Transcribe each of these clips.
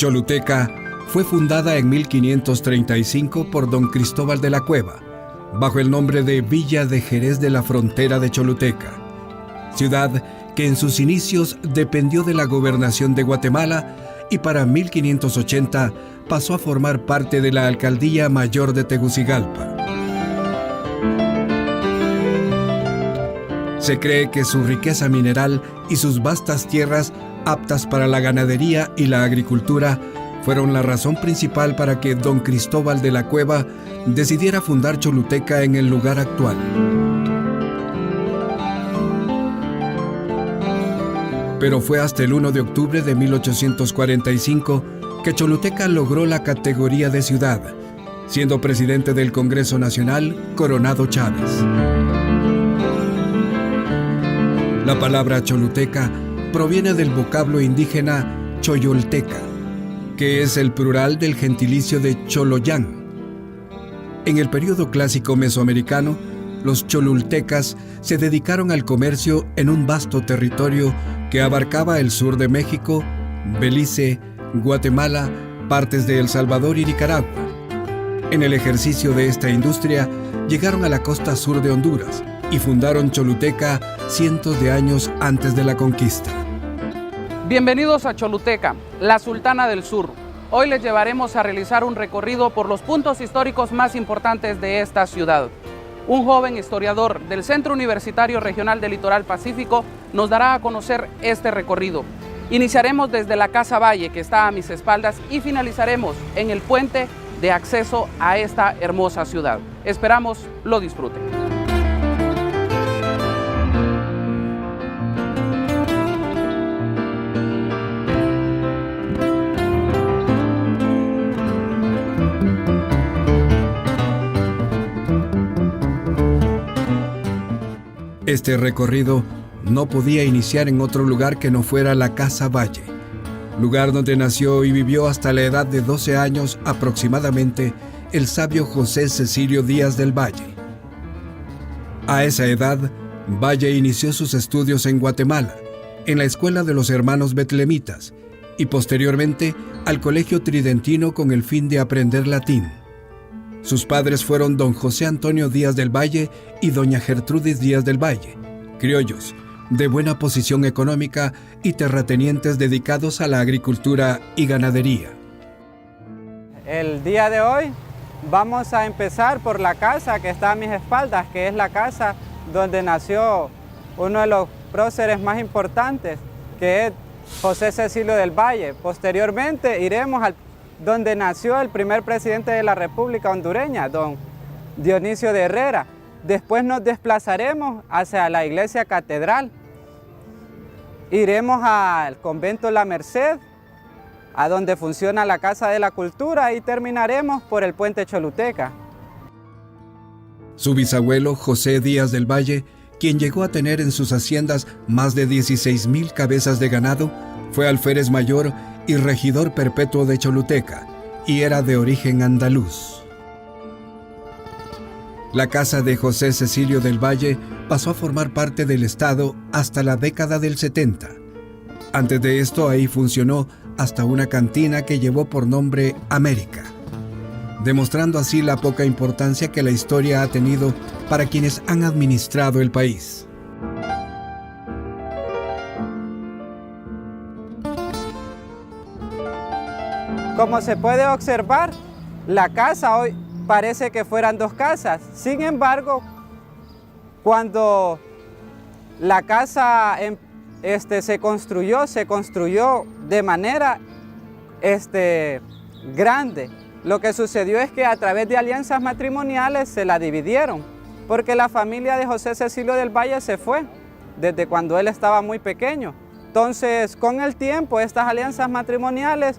Choluteca fue fundada en 1535 por don Cristóbal de la Cueva, bajo el nombre de Villa de Jerez de la Frontera de Choluteca, ciudad que en sus inicios dependió de la gobernación de Guatemala y para 1580 pasó a formar parte de la Alcaldía Mayor de Tegucigalpa. Se cree que su riqueza mineral y sus vastas tierras aptas para la ganadería y la agricultura fueron la razón principal para que don Cristóbal de la Cueva decidiera fundar Choluteca en el lugar actual. Pero fue hasta el 1 de octubre de 1845 que Choluteca logró la categoría de ciudad, siendo presidente del Congreso Nacional Coronado Chávez. La palabra Choluteca proviene del vocablo indígena choyolteca, que es el plural del gentilicio de Choloyán. En el período clásico mesoamericano, los cholultecas se dedicaron al comercio en un vasto territorio que abarcaba el sur de México, Belice, Guatemala, partes de El Salvador y Nicaragua. En el ejercicio de esta industria, llegaron a la costa sur de Honduras y fundaron Choluteca cientos de años antes de la conquista. Bienvenidos a Choluteca, la Sultana del Sur. Hoy les llevaremos a realizar un recorrido por los puntos históricos más importantes de esta ciudad. Un joven historiador del Centro Universitario Regional del Litoral Pacífico nos dará a conocer este recorrido. Iniciaremos desde la Casa Valle, que está a mis espaldas, y finalizaremos en el puente de acceso a esta hermosa ciudad. Esperamos lo disfruten. Este recorrido no podía iniciar en otro lugar que no fuera la Casa Valle, lugar donde nació y vivió hasta la edad de 12 años aproximadamente el sabio José Cecilio Díaz del Valle. A esa edad, Valle inició sus estudios en Guatemala, en la Escuela de los Hermanos Betlemitas, y posteriormente al Colegio Tridentino con el fin de aprender latín. Sus padres fueron don José Antonio Díaz del Valle y doña Gertrudis Díaz del Valle, criollos, de buena posición económica y terratenientes dedicados a la agricultura y ganadería. El día de hoy vamos a empezar por la casa que está a mis espaldas, que es la casa donde nació uno de los próceres más importantes, que es José Cecilio del Valle. Posteriormente iremos donde nació el primer presidente de la República hondureña, don Dionisio de Herrera. Después nos desplazaremos hacia la iglesia catedral. Iremos al convento La Merced, a donde funciona la Casa de la Cultura, y terminaremos por el puente Choluteca. Su bisabuelo José Díaz del Valle, quien llegó a tener en sus haciendas más de 16,000 cabezas de ganado, fue alférez mayor y regidor perpetuo de Choluteca, y era de origen andaluz. La casa de José Cecilio del Valle pasó a formar parte del Estado hasta la década del 70. Antes de esto, ahí funcionó hasta una cantina que llevó por nombre América, demostrando así la poca importancia que la historia ha tenido para quienes han administrado el país. Como se puede observar, la casa hoy parece que fueran dos casas. Sin embargo, cuando la casa se construyó de manera grande. Lo que sucedió es que a través de alianzas matrimoniales se la dividieron, porque la familia de José Cecilio del Valle se fue desde cuando él estaba muy pequeño. Entonces, con el tiempo, estas alianzas matrimoniales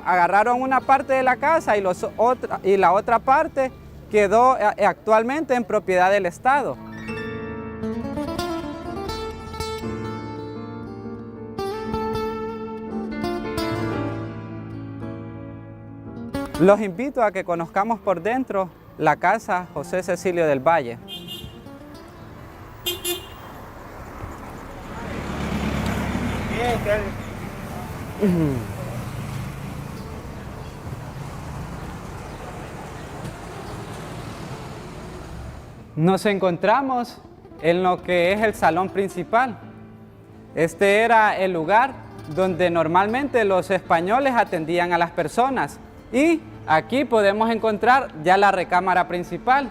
agarraron una parte de la casa y la otra parte quedó actualmente en propiedad del Estado. Los invito a que conozcamos por dentro la casa José Cecilio del Valle. nos encontramos en lo que es el salón principal. Este era el lugar donde normalmente los españoles atendían a las personas, y aquí podemos encontrar ya la recámara principal.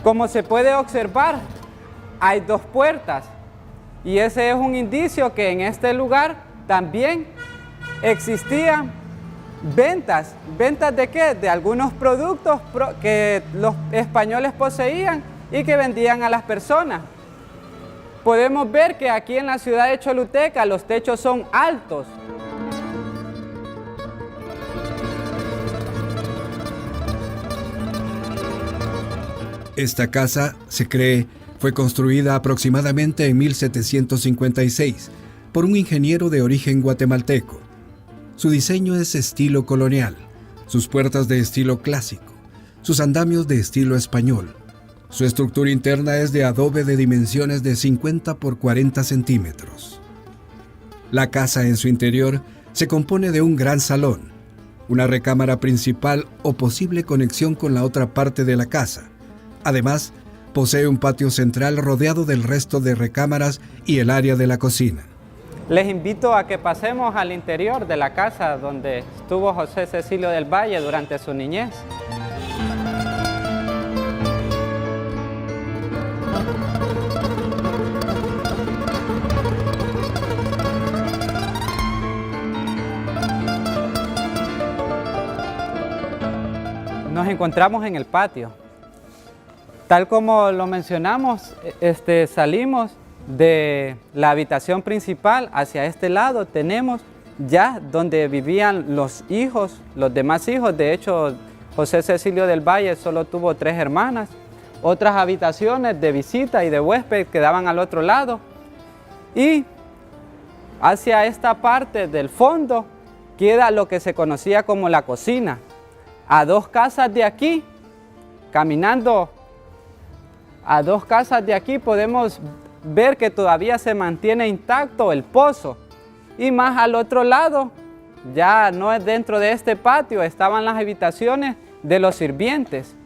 Como se puede observar, hay dos puertas, y ese es un indicio que en este lugar también existían ventas. ¿Ventas de qué? De algunos productos que los españoles poseían y que vendían a las personas. Podemos ver que aquí en la ciudad de Choluteca los techos son altos. Esta casa, se cree, fue construida aproximadamente en 1756 por un ingeniero de origen guatemalteco. Su diseño es estilo colonial, sus puertas de estilo clásico, sus andamios de estilo español. Su estructura interna es de adobe de dimensiones de 50 por 40 centímetros. La casa en su interior se compone de un gran salón, una recámara principal o posible conexión con la otra parte de la casa. Además, posee un patio central rodeado del resto de recámaras y el área de la cocina. Les invito a que pasemos al interior de la casa donde estuvo José Cecilio del Valle durante su niñez. Nos encontramos en el patio. Tal como lo mencionamos, salimos de la habitación principal. Hacia este lado tenemos ya donde vivían los hijos, los demás hijos. De hecho, José Cecilio del Valle solo tuvo 3 hermanas. Otras habitaciones de visita y de huésped quedaban al otro lado. Y hacia esta parte del fondo queda lo que se conocía como la cocina. A 2 casas de aquí, caminando a 2 casas de aquí, podemos ver que todavía se mantiene intacto el pozo. Y más al otro lado, ya no es dentro de este patio, estaban las habitaciones de los sirvientes.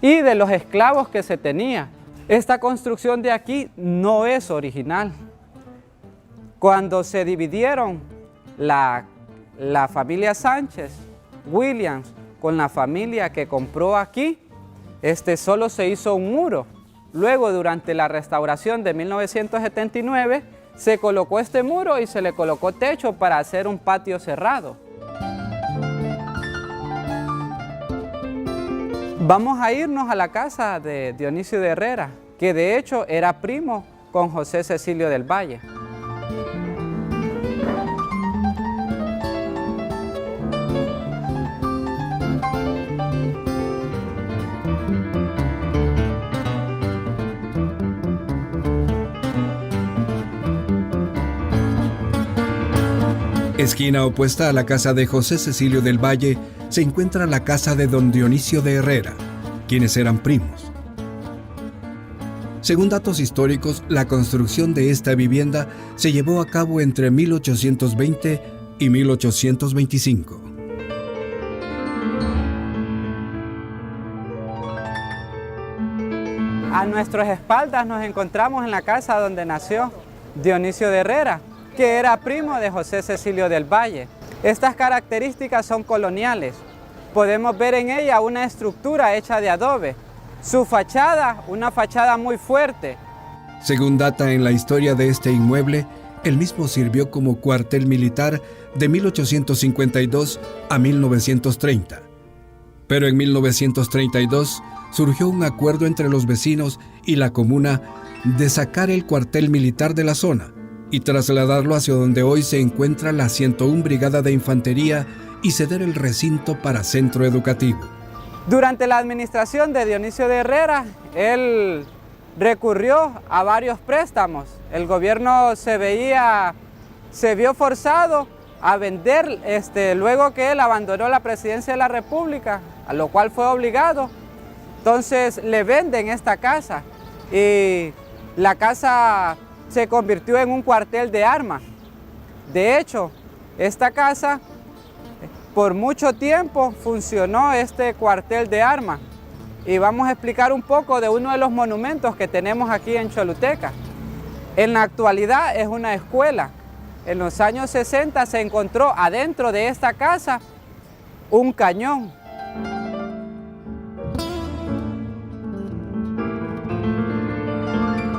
Y de los esclavos que se tenía. Esta construcción de aquí no es original. Cuando se dividieron la familia Sánchez, Williams, con la familia que compró aquí, solo se hizo un muro. Luego, durante la restauración de 1979, se colocó este muro y se le colocó techo para hacer un patio cerrado. Vamos a irnos a la casa de Dionisio de Herrera, que de hecho era primo con José Cecilio del Valle. Esquina opuesta a la casa de José Cecilio del Valle se encuentra la casa de don Dionisio de Herrera, quienes eran primos. Según datos históricos, la construcción de esta vivienda se llevó a cabo entre 1820 y 1825. A nuestras espaldas nos encontramos en la casa donde nació Dionisio de Herrera, que era primo de José Cecilio del Valle. Estas características son coloniales. Podemos ver en ella una estructura hecha de adobe. Su fachada, una fachada muy fuerte. Según data en la historia de este inmueble, el mismo sirvió como cuartel militar de 1852 a 1930. Pero en 1932 surgió un acuerdo entre los vecinos y la comuna de sacar el cuartel militar de la zona y trasladarlo hacia donde hoy se encuentra la 101 Brigada de Infantería y ceder el recinto para centro educativo. Durante la administración de Dionisio de Herrera, él recurrió a varios préstamos. El gobierno se vio forzado a vender, luego que él abandonó la presidencia de la República, a lo cual fue obligado. Entonces le venden esta casa y la casa se convirtió en un cuartel de armas. De hecho, esta casa por mucho tiempo funcionó este cuartel de armas. y vamos a explicar un poco de uno de los monumentos que tenemos aquí en Choluteca. En la actualidad es una escuela. En los años 60 se encontró adentro de esta casa un cañón.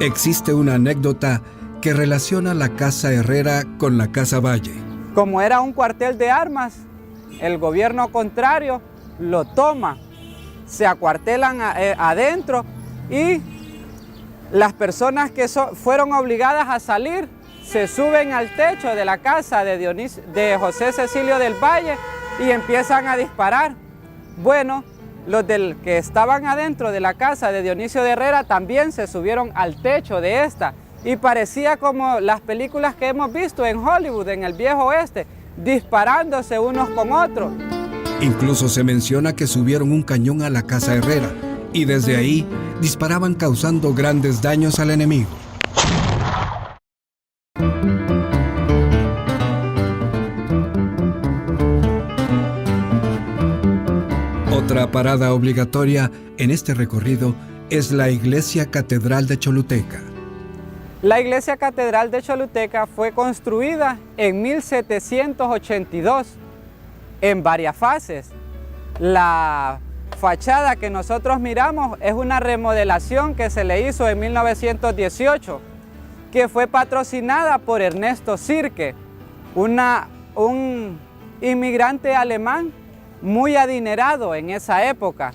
Existe una anécdota que relaciona la Casa Herrera con la Casa Valle. Como era un cuartel de armas, el gobierno contrario lo toma, se acuartelan adentro y las personas que fueron obligadas a salir se suben al techo de la casa de José Cecilio del Valle y empiezan a disparar. Bueno, los que estaban adentro de la casa de Dionisio de Herrera también se subieron al techo de esta y parecía como las películas que hemos visto en Hollywood, en el viejo oeste, disparándose unos con otros. Incluso se menciona que subieron un cañón a la Casa Herrera y desde ahí disparaban causando grandes daños al enemigo. Otra parada obligatoria en este recorrido es la Iglesia Catedral de Choluteca. La Iglesia Catedral de Choluteca fue construida en 1782 en varias fases. La fachada que nosotros miramos es una remodelación que se le hizo en 1918, que fue patrocinada por Ernesto Sirke, un inmigrante alemán muy adinerado en esa época.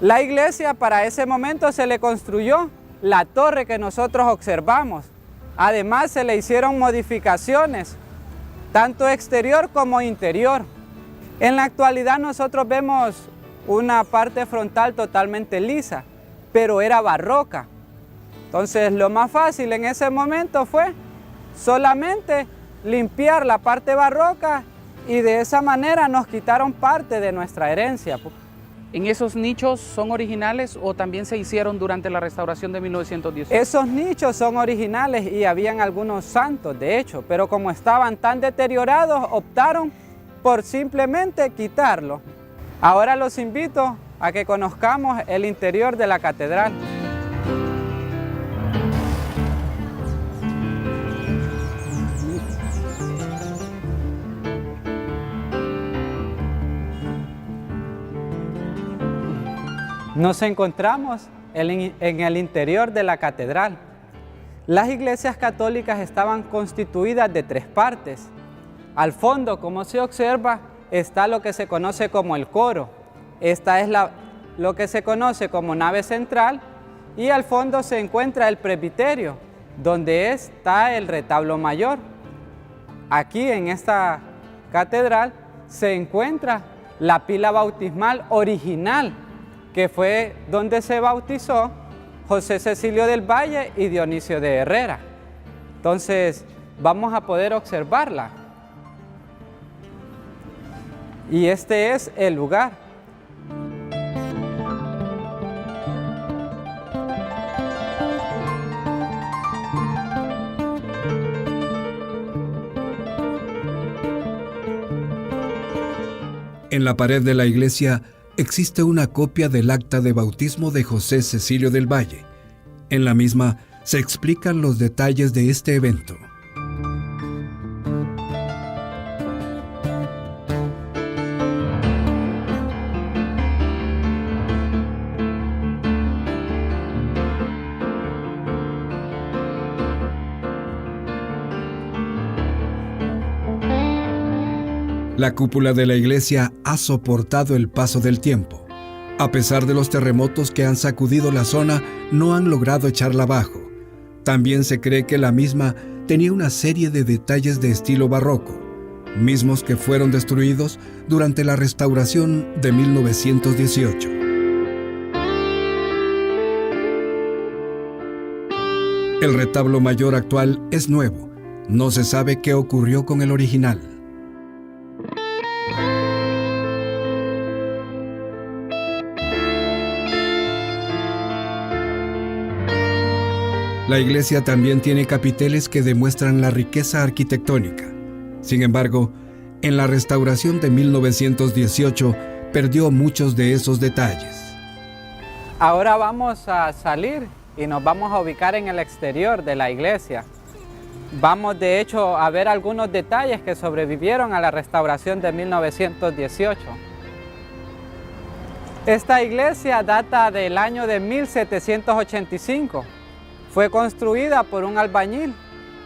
La iglesia para ese momento se le construyó la torre que nosotros observamos. Además se le hicieron modificaciones, tanto exterior como interior. En la actualidad nosotros vemos una parte frontal totalmente lisa, pero era barroca. Entonces lo más fácil en ese momento fue solamente limpiar la parte barroca y de esa manera nos quitaron parte de nuestra herencia. ¿En esos nichos son originales o también se hicieron durante la restauración de 1918? Esos nichos son originales y habían algunos santos, de hecho, pero como estaban tan deteriorados, optaron por simplemente quitarlo. Ahora los invito a que conozcamos el interior de la catedral. Nos encontramos en el interior de la catedral. Las iglesias católicas estaban constituidas de tres partes. Al fondo, como se observa, está lo que se conoce como el coro. Esta es lo que se conoce como nave central y al fondo se encuentra el presbiterio, donde está el retablo mayor. Aquí en esta catedral se encuentra la pila bautismal original, que fue donde se bautizó José Cecilio del Valle y Dionisio de Herrera. Entonces vamos a poder observarla. Y este es el lugar. En la pared de la iglesia existe una copia del acta de bautismo de José Cecilio del Valle. En la misma se explican los detalles de este evento. La cúpula de la iglesia ha soportado el paso del tiempo. A pesar de los terremotos que han sacudido la zona, no han logrado echarla abajo. También se cree que la misma tenía una serie de detalles de estilo barroco, mismos que fueron destruidos durante la restauración de 1918. El retablo mayor actual es nuevo. No se sabe qué ocurrió con el original. La iglesia también tiene capiteles que demuestran la riqueza arquitectónica. Sin embargo, en la restauración de 1918 perdió muchos de esos detalles. Ahora vamos a salir y nos vamos a ubicar en el exterior de la iglesia. Vamos de hecho a ver algunos detalles que sobrevivieron a la restauración de 1918. Esta iglesia data del año de 1785. Fue construida por un albañil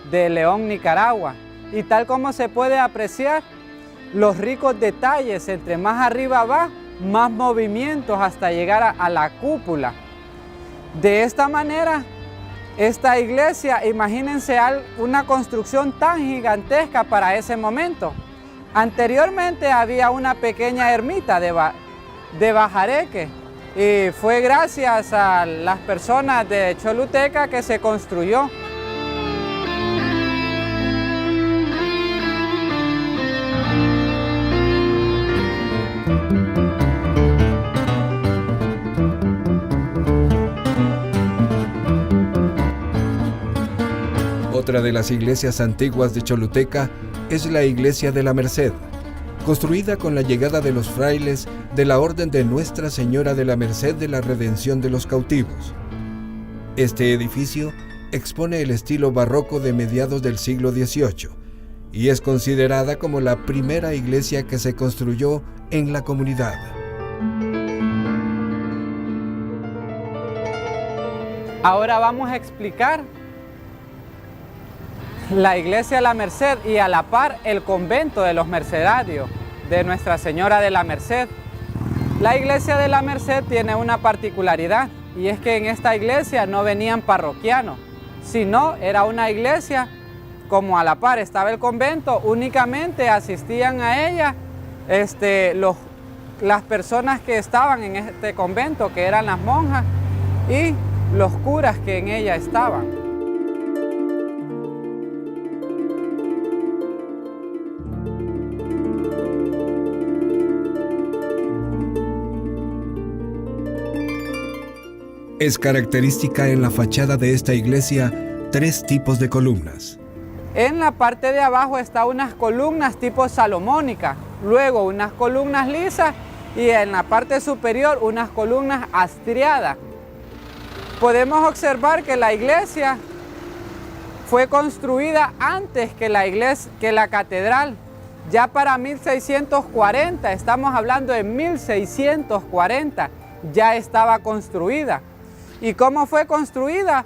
de León, Nicaragua. Y tal como se puede apreciar, los ricos detalles, entre más arriba va, más movimientos hasta llegar a la cúpula. De esta manera, esta iglesia, imagínense una construcción tan gigantesca para ese momento. Anteriormente había una pequeña ermita de Bajareque y fue gracias a las personas de Choluteca que se construyó. Otra de las iglesias antiguas de Choluteca es la iglesia de la Merced, construida con la llegada de los frailes de la Orden de Nuestra Señora de la Merced de la Redención de los Cautivos. Este edificio expone el estilo barroco de mediados del siglo XVIII y es considerada como la primera iglesia que se construyó en la comunidad. Ahora vamos a explicar la iglesia de la Merced y a la par el convento de los mercedarios de Nuestra Señora de la Merced. La iglesia de la Merced tiene una particularidad y es que en esta iglesia no venían parroquianos, sino era una iglesia como a la par estaba el convento, únicamente asistían a ella las personas que estaban en este convento, que eran las monjas y los curas que en ella estaban. Es característica en la fachada de esta iglesia 3 tipos de columnas. En la parte de abajo están unas columnas tipo salomónica, luego unas columnas lisas y en la parte superior unas columnas estriadas. Podemos observar que la iglesia fue construida antes que la catedral, ya para 1640, estamos hablando de 1640, ya estaba construida. ¿Y cómo fue construida?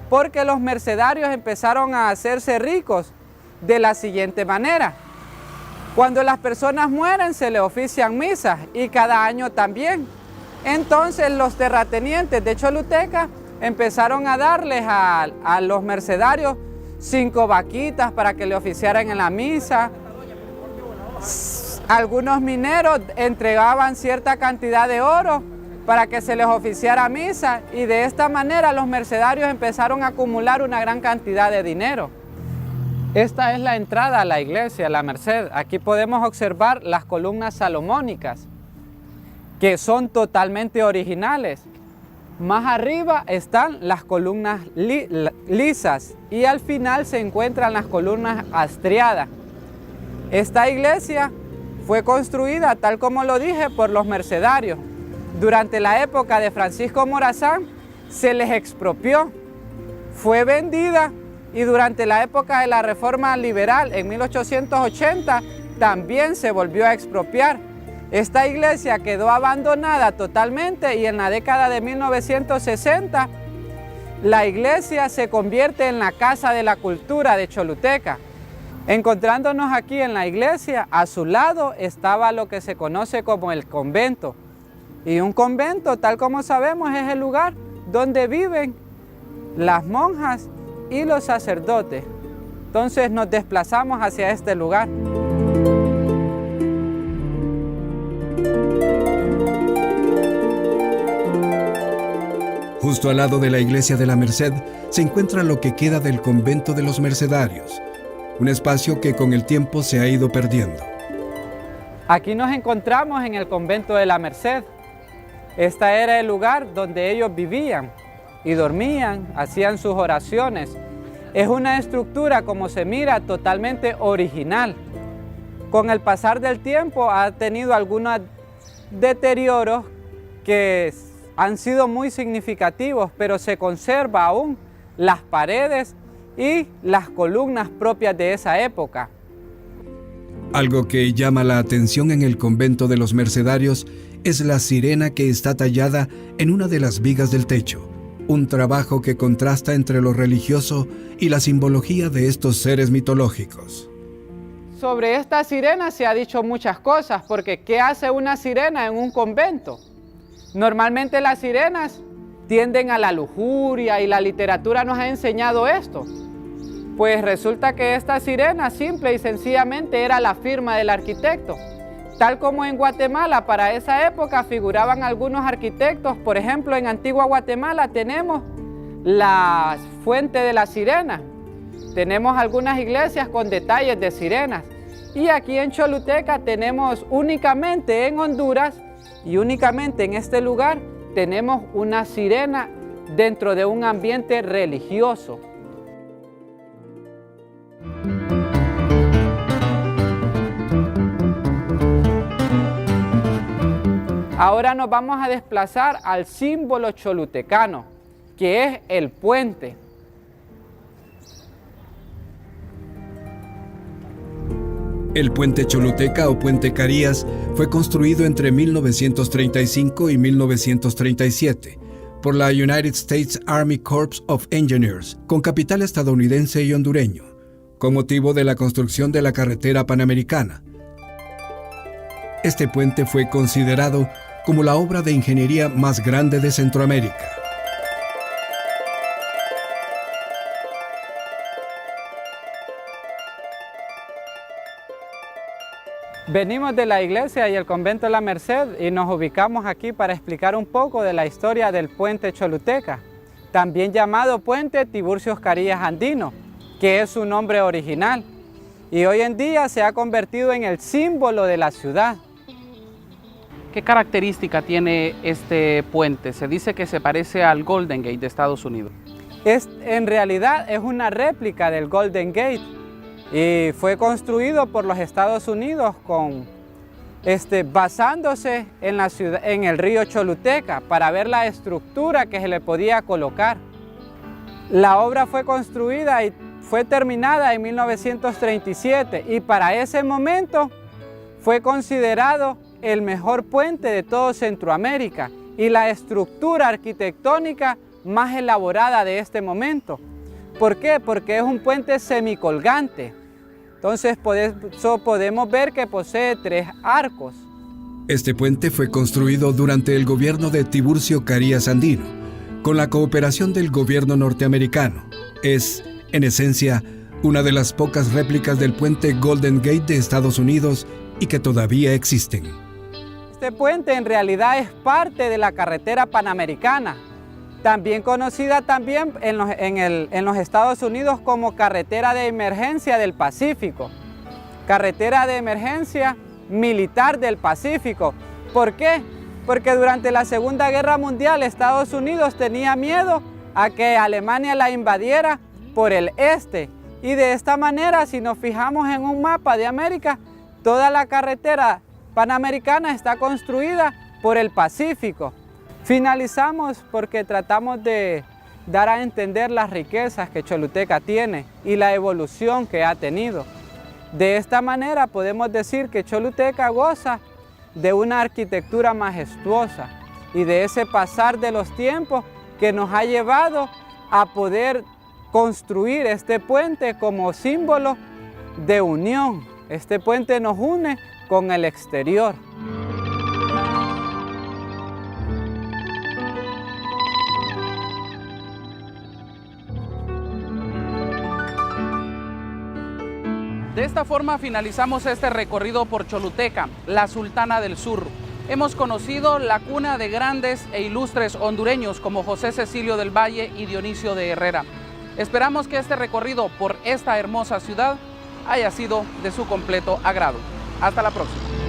Porque los mercedarios empezaron a hacerse ricos de la siguiente manera. Cuando las personas mueren se les ofician misas y cada año también. Entonces los terratenientes de Choluteca empezaron a darles a los mercedarios 5 vaquitas para que le oficiaran en la misa. Algunos mineros entregaban cierta cantidad de oro para que se les oficiara misa y de esta manera los mercedarios empezaron a acumular una gran cantidad de dinero. Esta es la entrada a la iglesia, la Merced. Aquí podemos observar las columnas salomónicas, que son totalmente originales. Más arriba están las columnas lisas y al final se encuentran las columnas estriadas. Esta iglesia fue construida, tal como lo dije, por los mercedarios. Durante la época de Francisco Morazán se les expropió, fue vendida y durante la época de la Reforma Liberal en 1880 también se volvió a expropiar. Esta iglesia quedó abandonada totalmente y en la década de 1960 la iglesia se convierte en la Casa de la Cultura de Choluteca. Encontrándonos aquí en la iglesia, a su lado estaba lo que se conoce como el convento. Y un convento, tal como sabemos, es el lugar donde viven las monjas y los sacerdotes. Entonces nos desplazamos hacia este lugar. Justo al lado de la iglesia de la Merced se encuentra lo que queda del convento de los mercedarios, un espacio que con el tiempo se ha ido perdiendo. Aquí nos encontramos en el convento de la Merced. Este era el lugar donde ellos vivían y dormían, hacían sus oraciones. Es una estructura, como se mira, totalmente original. Con el pasar del tiempo ha tenido algunos deterioros que han sido muy significativos, pero se conserva aún las paredes y las columnas propias de esa época. Algo que llama la atención en el convento de los Mercedarios es la sirena que está tallada en una de las vigas del techo, un trabajo que contrasta entre lo religioso y la simbología de estos seres mitológicos. Sobre esta sirena se ha dicho muchas cosas, porque ¿qué hace una sirena en un convento? Normalmente las sirenas tienden a la lujuria y la literatura nos ha enseñado esto. Pues resulta que esta sirena simple y sencillamente era la firma del arquitecto. Tal como en Guatemala para esa época figuraban algunos arquitectos, por ejemplo en Antigua Guatemala tenemos la fuente de la sirena, tenemos algunas iglesias con detalles de sirenas y aquí en Choluteca tenemos únicamente en Honduras y únicamente en este lugar tenemos una sirena dentro de un ambiente religioso. Ahora nos vamos a desplazar al símbolo cholutecano, que es el puente. El puente Choluteca o puente Carías fue construido entre 1935 y 1937 por la United States Army Corps of Engineers, con capital estadounidense y hondureño, con motivo de la construcción de la carretera panamericana. Este puente fue considerado como la obra de ingeniería más grande de Centroamérica. Venimos de la iglesia y el convento de la Merced y nos ubicamos aquí para explicar un poco de la historia del puente Choluteca, también llamado puente Tiburcio Carías Andino, que es su nombre original, y hoy en día se ha convertido en el símbolo de la ciudad. ¿Qué característica tiene este puente? Se dice que se parece al Golden Gate de Estados Unidos. En realidad es una réplica del Golden Gate y fue construido por los Estados Unidos basándose en el río Choluteca para ver la estructura que se le podía colocar. La obra fue construida y fue terminada en 1937 y para ese momento fue considerado el mejor puente de todo Centroamérica y la estructura arquitectónica más elaborada de este momento. ¿Por qué? Porque es un puente semicolgante. Entonces podemos ver que posee 3 arcos. Este puente fue construido durante el gobierno de Tiburcio Carías Andino, con la cooperación del gobierno norteamericano. Es, en esencia, una de las pocas réplicas del puente Golden Gate de Estados Unidos y que todavía existen. Este puente en realidad es parte de la carretera panamericana, también conocida en los Estados Unidos como carretera de emergencia del Pacífico, carretera de emergencia militar del Pacífico. ¿Por qué? Porque durante la Segunda Guerra Mundial Estados Unidos tenía miedo a que Alemania la invadiera por el este y de esta manera, si nos fijamos en un mapa de América, toda la carretera panamericana está construida por el Pacífico. Finalizamos porque tratamos de dar a entender las riquezas que Choluteca tiene y la evolución que ha tenido. De esta manera podemos decir que Choluteca goza de una arquitectura majestuosa y de ese pasar de los tiempos que nos ha llevado a poder construir este puente como símbolo de unión. Este puente nos une con el exterior. De esta forma finalizamos este recorrido por Choluteca, la Sultana del Sur. Hemos conocido la cuna de grandes e ilustres hondureños como José Cecilio del Valle y Dionisio de Herrera. Esperamos que este recorrido por esta hermosa ciudad haya sido de su completo agrado. Hasta la próxima.